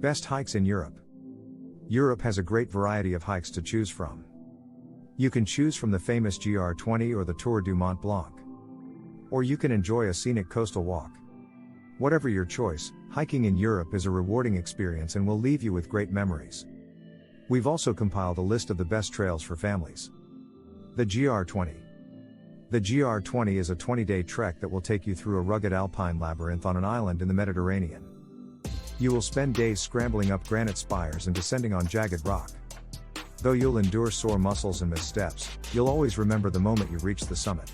Best hikes in Europe. Europe has a great variety of hikes to choose from. You can choose from the famous GR20 or the Tour du Mont Blanc. Or you can enjoy a scenic coastal walk. Whatever your choice, hiking in Europe is a rewarding experience and will leave you with great memories. We've also compiled a list of the best trails for families. The GR20. The GR20 is a 20-day trek that will take you through a rugged alpine labyrinth on an island in the Mediterranean. You will spend days scrambling up granite spires and descending on jagged rock. Though you'll endure sore muscles and missteps, you'll always remember the moment you reach the summit.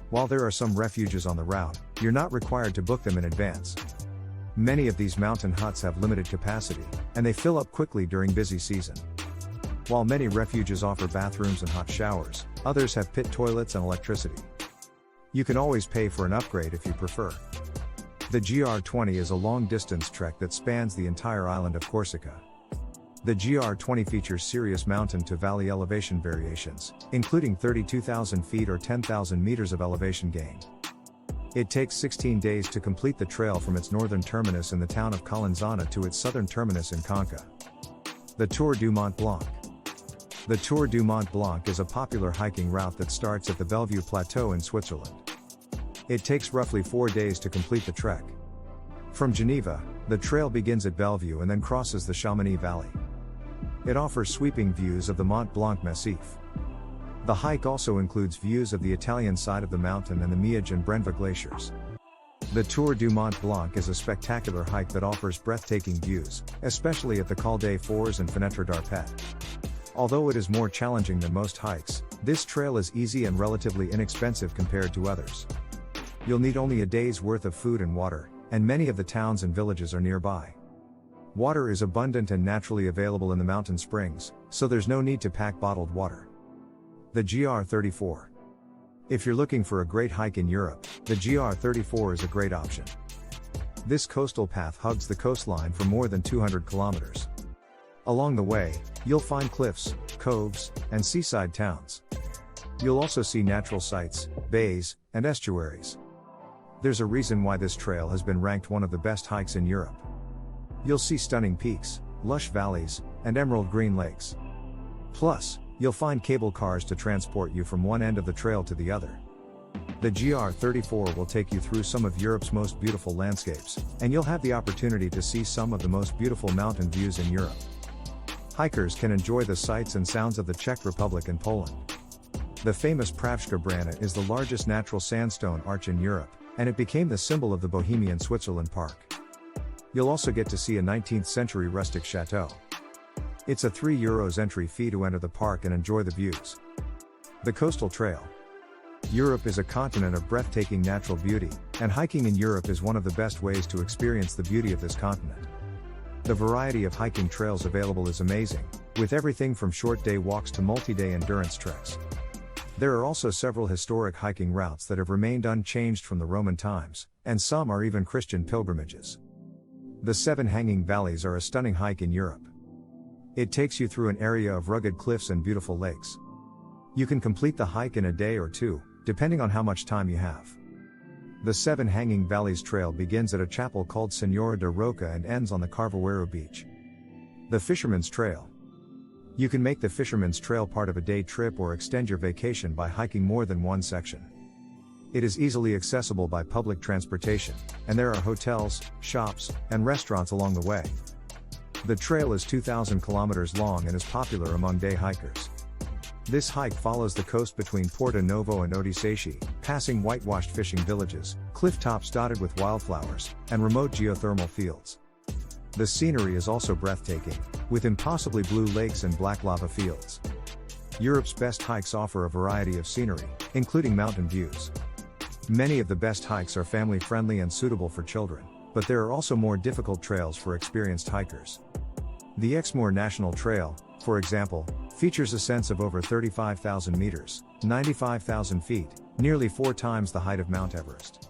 While there are some refuges on the route, you're not required to book them in advance. Many of these mountain huts have limited capacity, and they fill up quickly during busy season. While many refuges offer bathrooms and hot showers, others have pit toilets and electricity. You can always pay for an upgrade if you prefer. The GR20 is a long-distance trek that spans the entire island of Corsica. The GR20 features serious mountain to valley elevation variations, including 32,000 feet or 10,000 meters of elevation gained. It takes 16 days to complete the trail from its northern terminus in the town of Calenzana to its southern terminus in Conca. The Tour du Mont Blanc. The Tour du Mont Blanc is a popular hiking route that starts at the Bellevue Plateau in Switzerland. It takes roughly 4 days to complete the trek. From Geneva, the trail begins at Bellevue and then crosses the Chamonix Valley. It offers sweeping views of the Mont Blanc Massif. The hike also includes views of the Italian side of the mountain and the Miage and Brenva glaciers. The Tour du Mont Blanc is a spectacular hike that offers breathtaking views, especially at the Col des Fours and Fenêtre d'Arpet. Although it is more challenging than most hikes, this trail is easy and relatively inexpensive compared to others. You'll need only a day's worth of food and water, and many of the towns and villages are nearby. Water is abundant and naturally available in the mountain springs, so there's no need to pack bottled water. The GR34. If you're looking for a great hike in Europe, the GR34 is a great option. This coastal path hugs the coastline for more than 200 kilometers. Along the way, you'll find cliffs, coves, and seaside towns. You'll also see natural sights, bays, and estuaries. There's a reason why this trail has been ranked one of the best hikes in Europe. You'll see stunning peaks, lush valleys, and emerald green lakes. Plus, you'll find cable cars to transport you from one end of the trail to the other. The GR34 will take you through some of Europe's most beautiful landscapes, and you'll have the opportunity to see some of the most beautiful mountain views in Europe. Hikers can enjoy the sights and sounds of the Czech Republic and Poland. The famous Pravská Brana is the largest natural sandstone arch in Europe, and it became the symbol of the Bohemian Switzerland Park. You'll also get to see a 19th century rustic chateau. It's a €3 entry fee to enter the park and enjoy the views. The Coastal Trail. Europe is a continent of breathtaking natural beauty, and hiking in Europe is one of the best ways to experience the beauty of this continent. The variety of hiking trails available is amazing, with everything from short day walks to multi-day endurance treks. There are also several historic hiking routes that have remained unchanged from the Roman times, and some are even Christian pilgrimages. The Seven Hanging Valleys are a stunning hike in Europe. It takes you through an area of rugged cliffs and beautiful lakes. You can complete the hike in a day or two, depending on how much time you have. The Seven Hanging Valleys Trail begins at a chapel called Senhora da Roca and ends on the Carvoeiro Beach. The Fisherman's Trail. You can make the Fisherman's Trail part of a day trip or extend your vacation by hiking more than one section. It is easily accessible by public transportation, and there are hotels, shops, and restaurants along the way. The trail is 2,000 kilometers long and is popular among day hikers. This hike follows the coast between Porto Novo and Odiseishi, passing whitewashed fishing villages, cliff tops dotted with wildflowers, and remote geothermal fields. The scenery is also breathtaking, with impossibly blue lakes and black lava fields. Europe's best hikes offer a variety of scenery, including mountain views. Many of the best hikes are family-friendly and suitable for children, but there are also more difficult trails for experienced hikers. The Exmoor National Trail, for example, features ascents of over 35,000 meters, 95,000 feet, nearly 4 times the height of Mount Everest.